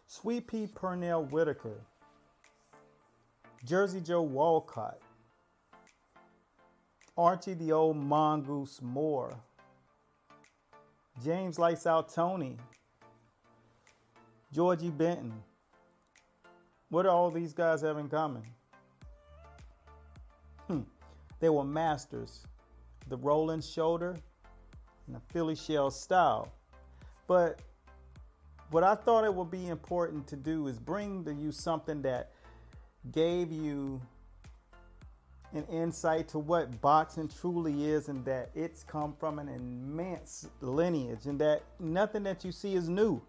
Sweet Pea Purnell Whitaker, Jersey Joe Walcott, Archie the Old Mongoose Moore, James Lights Out Tony, Georgie Benton. What do all these guys have in common? They were masters of the rolling shoulder and the Philly shell style. But what I thought it would be important to do is bring to you something that gave you an insight to what boxing truly is, and that it's come from an immense lineage, and that nothing that you see is new.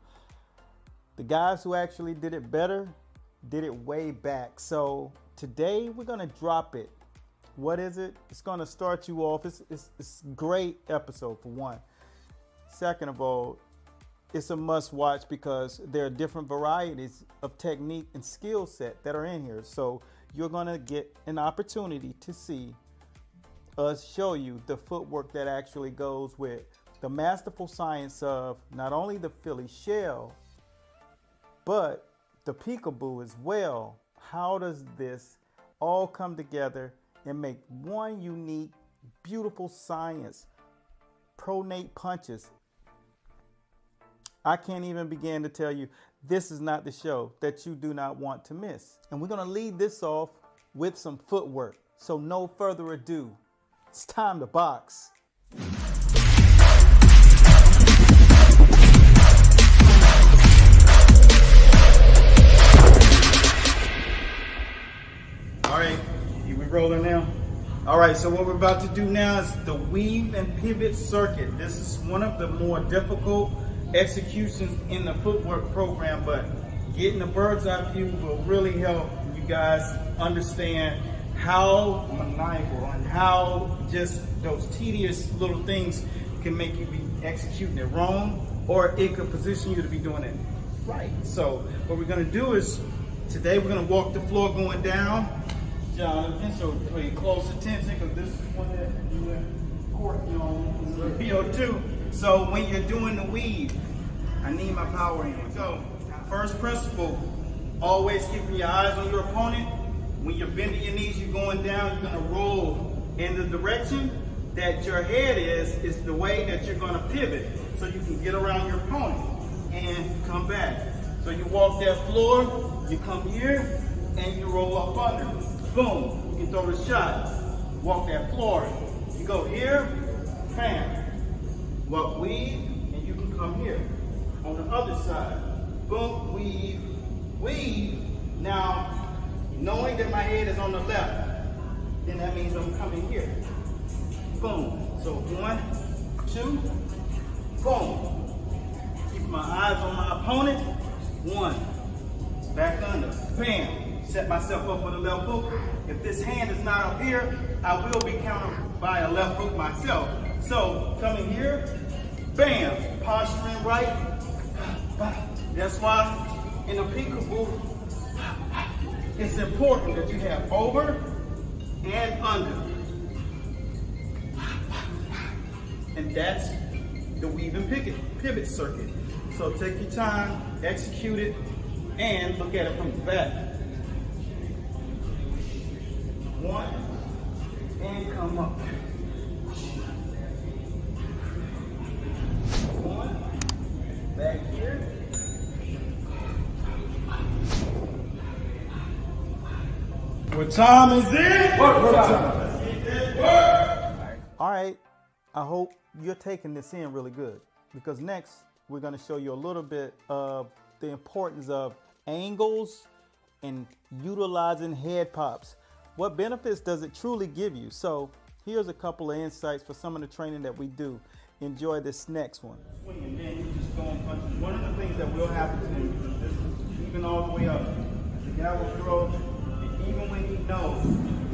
The guys who actually did it better did it way back. So today we're gonna drop it. What is it? It's gonna start you off. It's a great episode for one. Second of all, it's a must watch because there are different varieties of technique and skill set that are in here. So you're gonna get an opportunity to see us show you the footwork that actually goes with the masterful science of not only the Philly shell, but the peekaboo as well. How does this all come together and make one unique, beautiful science? Pronate punches. I can't even begin to tell you, this is not the show that you do not want to miss. And we're gonna lead this off with some footwork. So no further ado, it's time to box. All right, you we rolling now? All right, so what we're about to do now is the weave and pivot circuit. This is one of the more difficult executions in the footwork program, but getting the bird's eye view will really help you guys understand how maniacal and how just those tedious little things can make you be executing it wrong, or it could position you to be doing it right. So what we're gonna do is, today we're gonna walk the floor going down. Jonathan, so pay close attention because this is one that you court on VO2. So when you're doing the weave, I need my power in. So first principle, always keeping your eyes on your opponent. When you're bending your knees, you're going down, you're gonna roll in the direction that your head is the way that you're gonna pivot. So you can get around your opponent and come back. So you walk that floor, you come here, and you roll up under. Boom, you can throw the shot. Walk that floor. You go here, bam. Walk, weave, and you can come here. On the other side, boom, weave, weave. Now, knowing that my head is on the left, then that means I'm coming here. Boom. So 1, 2, boom. Keep my eyes on my opponent. 1, back under, bam. Set myself up with a left hook. If this hand is not up here, I will be countered by a left hook myself. So coming here, bam, posturing right. That's why in a peekaboo, it's important that you have over and under. And that's the weave and pivot circuit. So take your time, execute it, and look at it from the back. 1, and come up. 1, back here. What time is it? Work time. Let's get this work. All right, I hope you're taking this in really good, because next we're going to show you a little bit of the importance of angles and utilizing head pops. What benefits does it truly give you? So here's a couple of insights for some of the training that we do. Enjoy this next one. And then you just go and punch. One of the things that will happen to him, this is even all the way up, the guy will throw, and even when he knows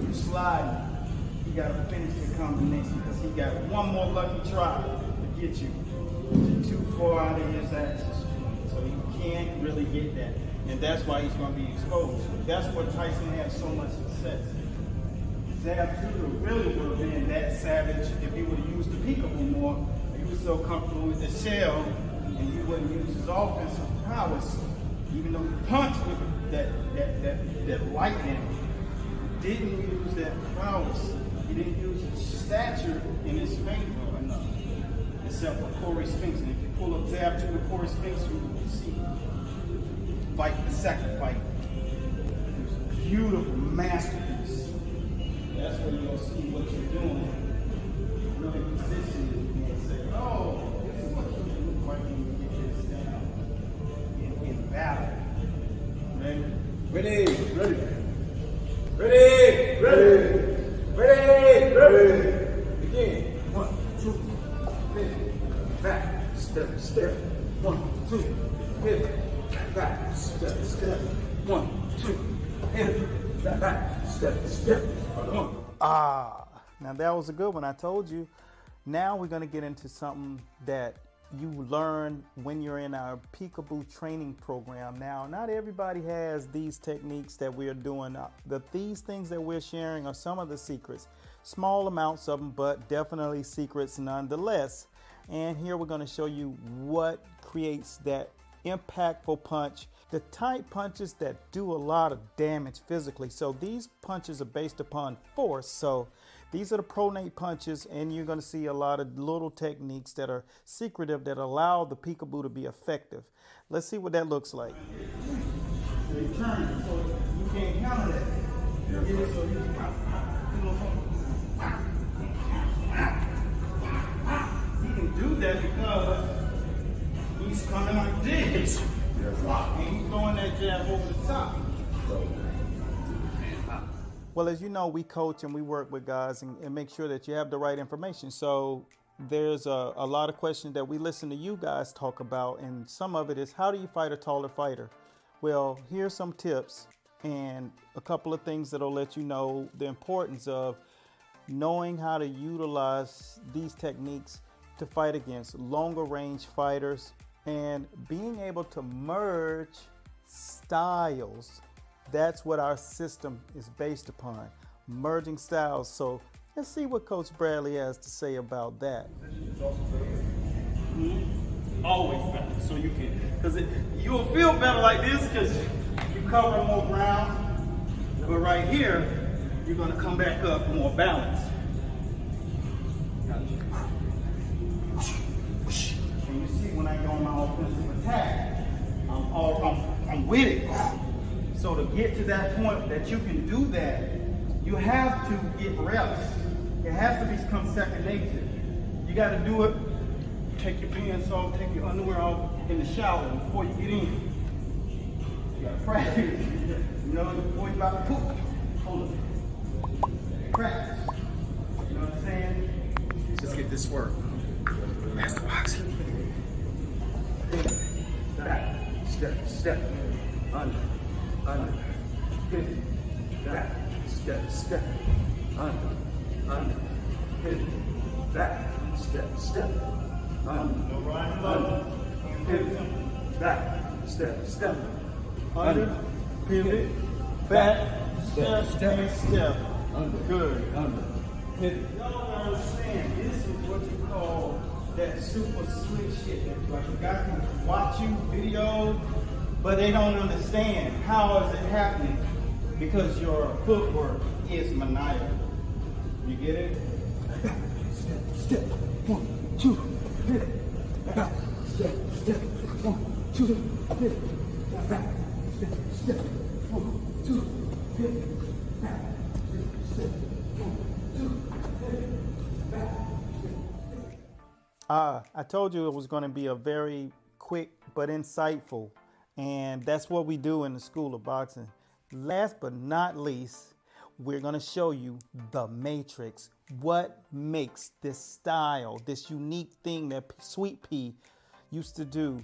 you slide, he got to finish the combination because he got one more lucky try to get you too far out of his axis. So he can't really get that. And that's why he's going to be exposed. That's where Tyson had so much success. Zab Tudor really would have been that savage if he would have used the peekaboo more. He was so comfortable with the shell, and he wouldn't use his offensive prowess Even though he punched with that lightning, didn't use that prowess. He didn't use his stature in his favor enough. Except for Corey Spinks. And if you pull a jab to the Corey Spinks, you will see. Fight the second fight. It's a beautiful masterpiece. That's where you're going to see what you're doing. Really position it and say, oh, this is what you look like when you get this down in battle. Ready? Ready. Ready. Ready. Ready. Ready. Ready. Again. 1, 2, hit. Back. Step. Step. 1, 2, hit. Back. Step. Step. 1, 2, hit. Back. Step. Step. 1. Now that was a good one. I told you. Now we're going to get into something that you learn when you're in our Peekaboo training program. Now, not everybody has these techniques that we're doing. These things that we're sharing are some of the secrets. Small amounts of them, but definitely secrets nonetheless. And here we're going to show you what creates that impactful punch, the type punches that do a lot of damage physically. So these punches are based upon force. So these are the pronate punches, and you're going to see a lot of little techniques that are secretive that allow the peekaboo to be effective. Let's see what that looks like. So you turn, so you can't counter that. You can do that because he's coming like this. And he's throwing that jab over the top. Well, as you know, we coach and we work with guys and make sure that you have the right information. So there's a lot of questions that we listen to you guys talk about, and some of it is, how do you fight a taller fighter? Well, here's some tips and a couple of things that'll let you know the importance of knowing how to utilize these techniques to fight against longer range fighters and being able to merge styles. That's what our system is based upon, merging styles. So let's see what Coach Bradley has to say about that. Always better, so you can, because you'll feel better like this because you cover more ground, but right here, you're going to come back up more balanced. And you see when I go on my offensive attack, I'm with it. So to get to that point that you can do that, you have to get reps. It has to become second nature. You got to do it. Take your pants off, take your underwear off in the shower before you get in. You got to practice. You know, before you about to poop, hold it. Practice. You know what I'm saying? Let's get this work. Master boxing. Back. Step. Step. Under. Hit it, back, step, under, hit it, back, step, under, hit it, back, step, under, pivot, back, step, under, good, under, hit it. Y'all understand, this is what you call that super slick shit. Like a guy can watch you video, but they don't understand how is it happening because your footwork is maniacal. You get it? Step, 1, 2, hit it. Back, step, 1, 2, hit it. Back, step, 1, 2, hit it. Back, step, 1, 2, hit it. Back. I told you it was going to be a very quick but insightful. And that's what we do in the School of Boxing. Last but not least, we're going to show you the matrix. What makes this style, this unique thing that Sweet Pea used to do,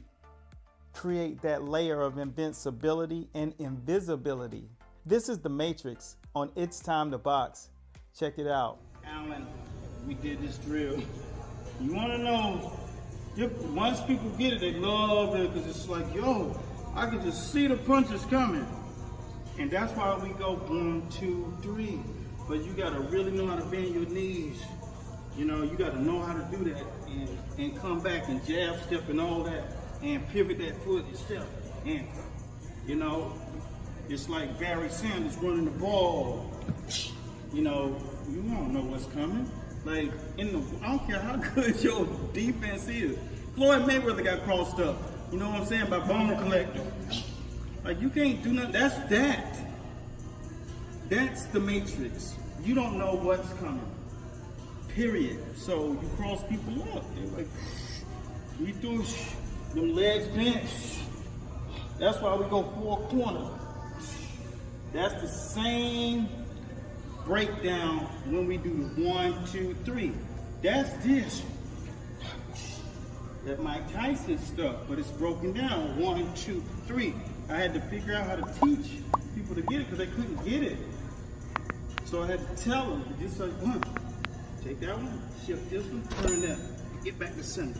create that layer of invincibility and invisibility. This is the matrix on It's Time to Box. Check it out. Alan, we did this drill. You want to know, once people get it, they love it because it's like, yo, I can just see the punches coming. And that's why we go 1, 2, 3. But you gotta really know how to bend your knees. You know, you gotta know how to do that and come back and jab step and all that and pivot that foot and step and You know, it's like Barry Sanders running the ball. You know, you don't know what's coming. Like, I don't care how good your defense is. Floyd Mayweather got crossed up, you know what I'm saying, by Bone Collector. Like, you can't do nothing. That's the Matrix. You don't know what's coming. Period. So you cross people up. They're like, we do them legs bent. That's why we go 4 corners. That's the same breakdown when we do the 1, 2, 3. That's this. That Mike Tyson stuff, but it's broken down. 1, 2, 3. I had to figure out how to teach people to get it because they couldn't get it. So I had to tell them, just like, take that one, shift this one, turn that, get back to center.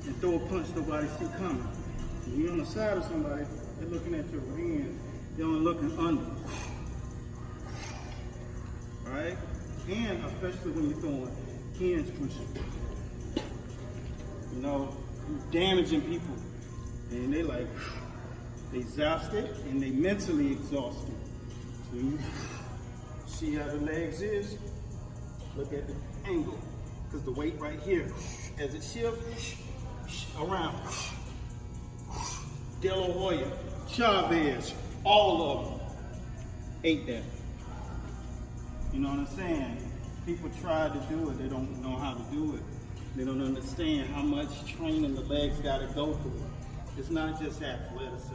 And throw a punch nobody see coming. When you're on the side of somebody, they're looking at your hands, they're only looking under. Alright? And especially when you're throwing hands pushes. You know, you're damaging people. And they like, they exhausted and they mentally exhausted. So you see how the legs is? Look at the angle. Because the weight right here, as it shifts around. De La Hoya, Chavez, all of them ate that. You know what I'm saying? People try to do it, they don't know how to do it. They don't understand how much training the legs got to go through. It's not just athleticism.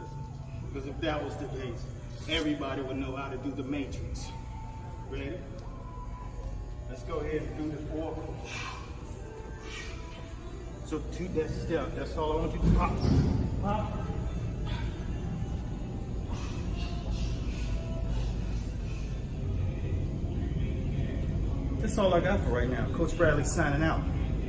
Because if that was the case, everybody would know how to do the Matrix. Ready? Let's go ahead and do the 4. So do that step. That's all I want you to pop. Pop. That's all I got for right now. Coach Bradley signing out.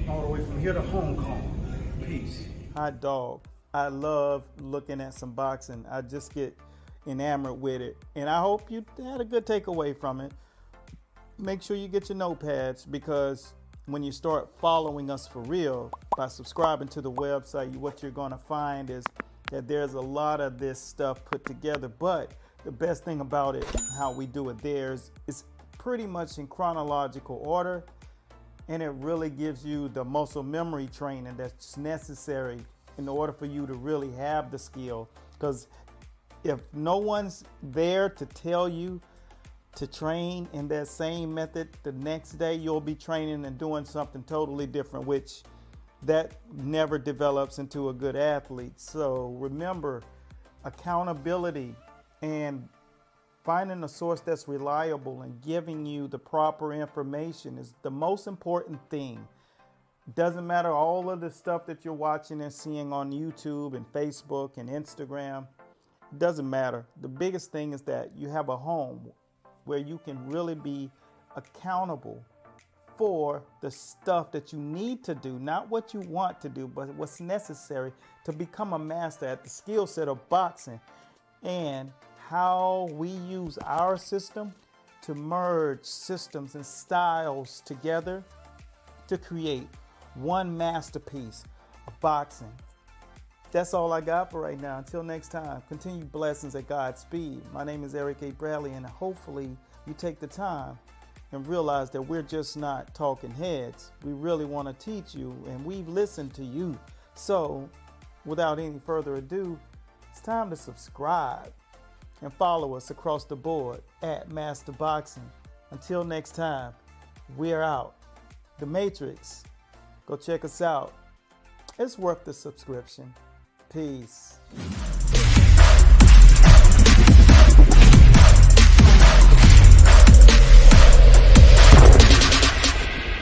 All the way from here to Hong Kong. Peace. Hot dog. I love looking at some boxing. I just get enamored with it. And I hope you had a good takeaway from it. Make sure you get your notepads, because when you start following us for real by subscribing to the website, what you're going to find is that there's a lot of this stuff put together. But the best thing about it, how we do it there, is it's pretty much in chronological order. And it really gives you the muscle memory training that's necessary in order for you to really have the skill. Because if no one's there to tell you to train in that same method, the next day you'll be training and doing something totally different, which that never develops into a good athlete. So remember, accountability and finding a source that's reliable and giving you the proper information is the most important thing. Doesn't matter all of the stuff that you're watching and seeing on YouTube and Facebook and Instagram. It doesn't matter. The biggest thing is that you have a home where you can really be accountable for the stuff that you need to do, not what you want to do, but what's necessary to become a master at the skill set of boxing, and how we use our system to merge systems and styles together to create one masterpiece of boxing. That's all I got for right now. Until next time, continued blessings at God's speed. My name is Eric A. Bradley, and hopefully you take the time and realize that we're just not talking heads. We really want to teach you, and we've listened to you. So without any further ado, it's time to subscribe and follow us across the board at Master Boxing. Until next time, we're out. The Matrix. Go check us out. It's worth the subscription. Peace.